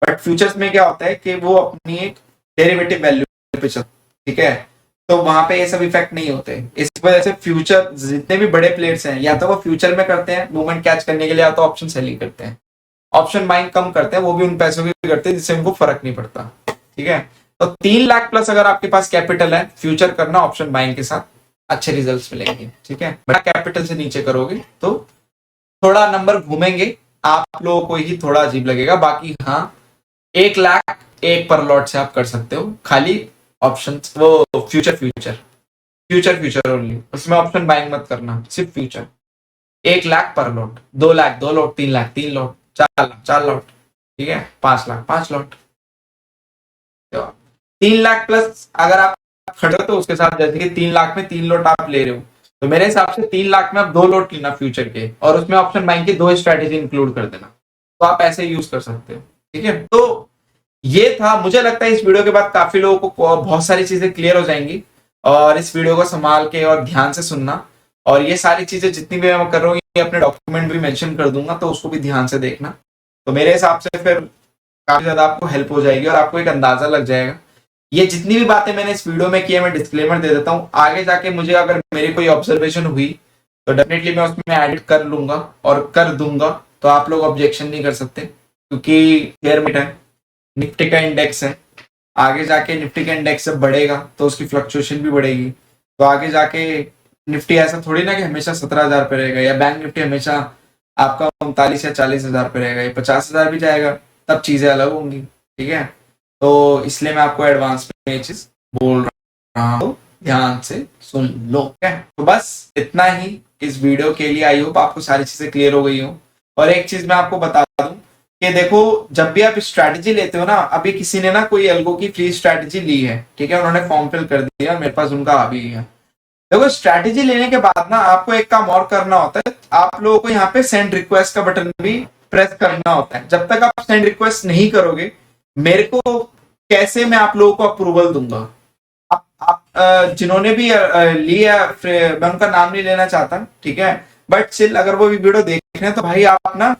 बट फ्यूचर्स में क्या होता है कि वो अपनी एक डेरिवेटिव वैल्यू पे चलता है, ठीक है। तो वहां पे ये सब इफेक्ट नहीं होते। इस वजह से फ्यूचर जितने भी बड़े प्लेयर्स हैं, या तो वो फ्यूचर में करते हैं मूवमेंट कैच करने के लिए, या तो ऑप्शन सेलिंग करते हैं। ऑप्शन बाइंग कम करते हैं, वो भी उन पैसों की करते हैं जिससे उनको फर्क नहीं पड़ता, ठीक है। तो 3 लाख प्लस अगर आपके पास कैपिटल है, फ्यूचर करना ऑप्शन बाइंग के साथ, अच्छे रिजल्ट्स मिलेंगे, ठीक है। बड़ा कैपिटल से नीचे करोगे तो थोड़ा नंबर घूमेंगे, आप लोगों को ही थोड़ा अजीब लगेगा। बाकी हाँ, 1 लाख एक पर लॉट से आप कर सकते हो, खाली ऑप्शन वो future future future future only, उसमें ऑप्शन बाइंग मत करना, सिर्फ फ्यूचर। 1 लाख पर lot, 2 lakh 2 lot, 3 lakh 3 lot, 4 lakh 4 lot, ठीक है, 5 लाख 5 लॉट। 3 लाख प्लस अगर आप खड़े हो तो उसके साथ, जैसे कि 3 लाख में 3 लॉट आप ले रहे हो, तो मेरे हिसाब से 3 लाख में आप 2 लॉट लेना फ्यूचर के, और उसमें ऑप्शन बाइंग की 2 स्ट्रेटेजी इंक्लूड कर देना, तो आप ऐसे यूज कर सकते हो, ठीक है। तो ये था, मुझे लगता है इस वीडियो के बाद काफी लोगों को बहुत सारी चीजें क्लियर हो जाएंगी। और इस वीडियो को संभाल के और ध्यान से सुनना, और ये सारी चीजें जितनी भी मैं कर रहा हूँ ये अपने डॉक्यूमेंट भी मेंशन कर दूंगा, तो उसको भी ध्यान से देखना। तो मेरे हिसाब से फिर काफी ज्यादा आपको हेल्प हो जाएगी और आपको एक अंदाजा लग जाएगा। ये जितनी भी बातें मैंने इस वीडियो में की है, मैं डिस्क्लेमर दे देता हूँ, आगे जाके मुझे अगर मेरी कोई ऑब्जर्वेशन हुई तो डेफिनेटली मैं उसमें एडिट कर लूंगा और कर दूंगा, तो आप लोग ऑब्जेक्शन नहीं कर सकते, क्योंकि फेयर मिट है, निफ्टी का इंडेक्स है, आगे जाके निफ्टी का इंडेक्स जब बढ़ेगा तो उसकी फ्लक्चुएशन भी बढ़ेगी। तो आगे जाके निफ्टी ऐसा थोड़ी ना कि हमेशा 17,000 पे रहेगा, या बैंक निफ्टी हमेशा आपका 39 या 40,000 पे रहेगा, ये 50,000 भी जाएगा, तब चीजें अलग होंगी, ठीक है। तो इसलिए मैं आपको एडवांस में ये चीज बोल रहा हूँ, ध्यान से सुन लो, क्या। तो बस इतना ही इस वीडियो के लिए, आई होप आपको सारी चीजें क्लियर हो गई हो। और एक चीज मैं आपको बता दूं कि देखो, जब भी आप स्ट्रैटेजी लेते हो ना, अभी किसी ने ना कोई एल्गो की फ्री स्ट्रैटेजी ली है, ठीक है, उन्होंने फॉर्म फिल कर दिया, मेरे पास उनका आ भी है। देखो, स्ट्रैटेजी लेने के बाद ना आपको एक काम और करना होता है, आप लोगों को यहाँ पे सेंड रिक्वेस्ट का बटन भी प्रेस करना होता है। जब तक आप सेंड रिक्वेस्ट नहीं करोगे, मेरे को कैसे मैं आप लोगों को अप्रूवल दूंगा। आप जिन्होंने भी लिया, मैं उनका नाम नहीं लेना चाहता, ठीक है, बट स्टिल अगर वो भी वीडियो देख रहे हैं तो भाई आप ना,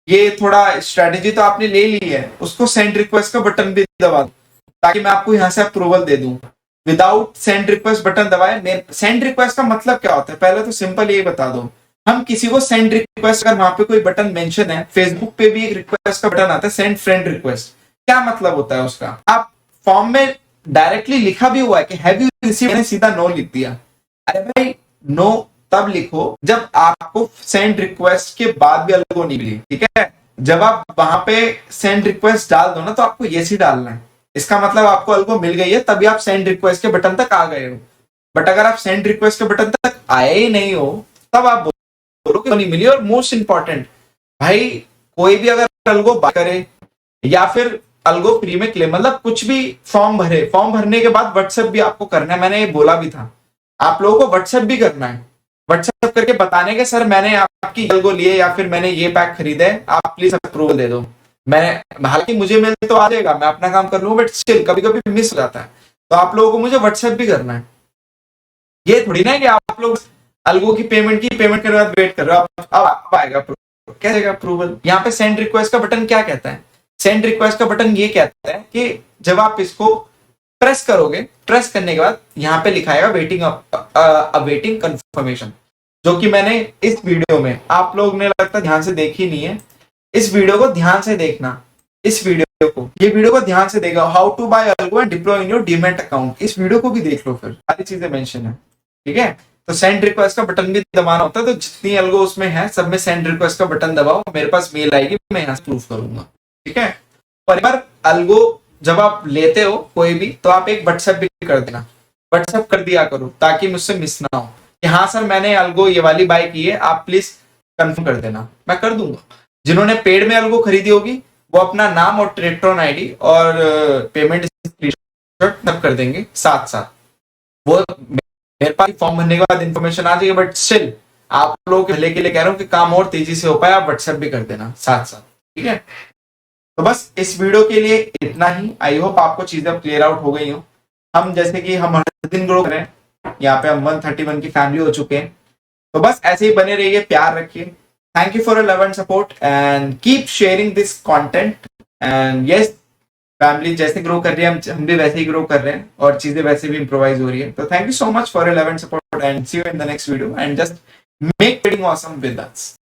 ये थोड़ा स्ट्रेटेजी तो आपने ले ली है, उसको सेंड रिक्वेस्ट का बटन भी दबा दो, ताकि मैं आपको यहाँ से अप्रूवल दे दूं। विदाउट सेंड रिक्वेस्ट बटन दबाए, सेंड रिक्वेस्ट का मतलब क्या होता है, पहले तो सिंपल यही बता दो। हम किसी को सेंड रिक्वेस्ट, अगर वहां पे कोई बटन मेंशन है, फेसबुक पे भी एक रिक्वेस्ट का बटन आता है, सेंड फ्रेंड रिक्वेस्ट, क्या मतलब होता है उसका, आप फॉर्म में डायरेक्टली लिखा भी हुआ है कि हैव यू रिसीव्ड, मैंने सीधा नो लिख दिया। अरे भाई, नो तब लिखो जब आपको सेंड रिक्वेस्ट के बाद भी अलग नहीं मिली, ठीक है। जब आप वहां पे सेंड रिक्वेस्ट डाल दो ना, तो आपको यस ही डालना है, इसका मतलब आपको अलगो मिल गई है, तभी आप सेंड रिक्वेस्ट के बटन तक आ गए हो। बट अगर आप सेंड रिक्वेस्ट के बटन तक आए ही नहीं हो, तब आप बोलो कि नहीं मिली। और मोस्ट इंपॉर्टेंट भाई, कोई भी अगर अलगो बात करे या फिर अलगो फ्री में क्लेम, मतलब कुछ भी फॉर्म भरे, फॉर्म भरने के बाद व्हाट्सएप भी आपको करना है, मैंने ये बोला भी था, आप लोगों को व्हाट्सएप भी करना है, व्हाट्सएप करके बताने के सर मैंने आपकी अलगो लिए या फिर मैंने ये पैक खरीदा है, आप प्लीज अप्रूवल दे दो। मैंने, हालांकि मुझे मिल तो आ जाएगा, मैं अपना काम कर लूंगा, बट स्टिल कभी कभी मिस हो जाता है, तो आप लोगों को मुझे व्हाट्सएप भी करना है। ये थोड़ी ना है कि आप लोग अलगो की पेमेंट करने के बाद वेट कर रहे हो, अब आएगा कैसे अप्रूवल। यहाँ पे सेंड रिक्वेस्ट का बटन क्या कहता है, सेंड रिक्वेस्ट का बटन ये कहता है कि जब आप इसको प्रेस करोगे, प्रेस करने के बाद यहाँ पे लिखाएगा वेटिंग अवेटिंग कंफर्मेशन, जो कि मैंने इस वीडियो में, आप लोग ने लगता ध्यान से देखी नहीं है, इस वीडियो को ध्यान से देखना, इस वीडियो को, ये वीडियो को ध्यान से देखा, how to buy algo and deploy in your demat account, इस वीडियो को भी देख लो, फिर सारी चीजें मेंशन है, ठीक है। तो सेंड रिक्वेस्ट का बटन भी दबाना होता है, तो जितनी अलगो उसमें है सब में सेंड रिक्वेस्ट का बटन दबाओ, मेरे पास मेल आएगी, मैं यहाँ से प्रूफ करूंगा, ठीक है। और एक बार अलगो जब आप लेते हो कोई भी, तो आप एक व्हाट्सएप भी कर देना, व्हाट्सएप कर दिया करो, ताकि मुझसे मिस ना हो कि हाँ सर मैंने अलगो ये वाली बाय की है, आप प्लीज कंफर्म कर देना, मैं कर दूंगा। जिन्होंने पेड में अलगो खरीदी होगी वो अपना नाम और ट्रेक्ट्रॉन आईडी और पेमेंट स्क्रीनशॉट सब कर देंगे साथ साथ, वो मेरे पास फॉर्म भरने के बाद इन्फॉर्मेशन आ जाएगी। बट स्टिल आप लोगों के भले के लिए कह रहा हूँ कि काम और तेजी से हो पाए, आप व्हाट्सएप भी कर देना साथ साथ, ठीक है। तो बस इस वीडियो के लिए इतना ही, आई होप आपको चीजें क्लियर आउट हो गई हो। हम जैसे कि हम हर दिन ग्रो करें, यहाँ पे हम 131 की फैमिली हो चुके हैं, तो बस ऐसे ही बने रहिए, प्यार रखिए, thank you for your love and support and keep sharing this content and yes, family जैसे ग्रो कर रही है हम भी वैसे ही ग्रो कर रहे हैं और चीजें वैसे भी इंप्रोवाइज हो रही है. तो thank you so much for your love and support and see you in the next video and just make trading awesome with us.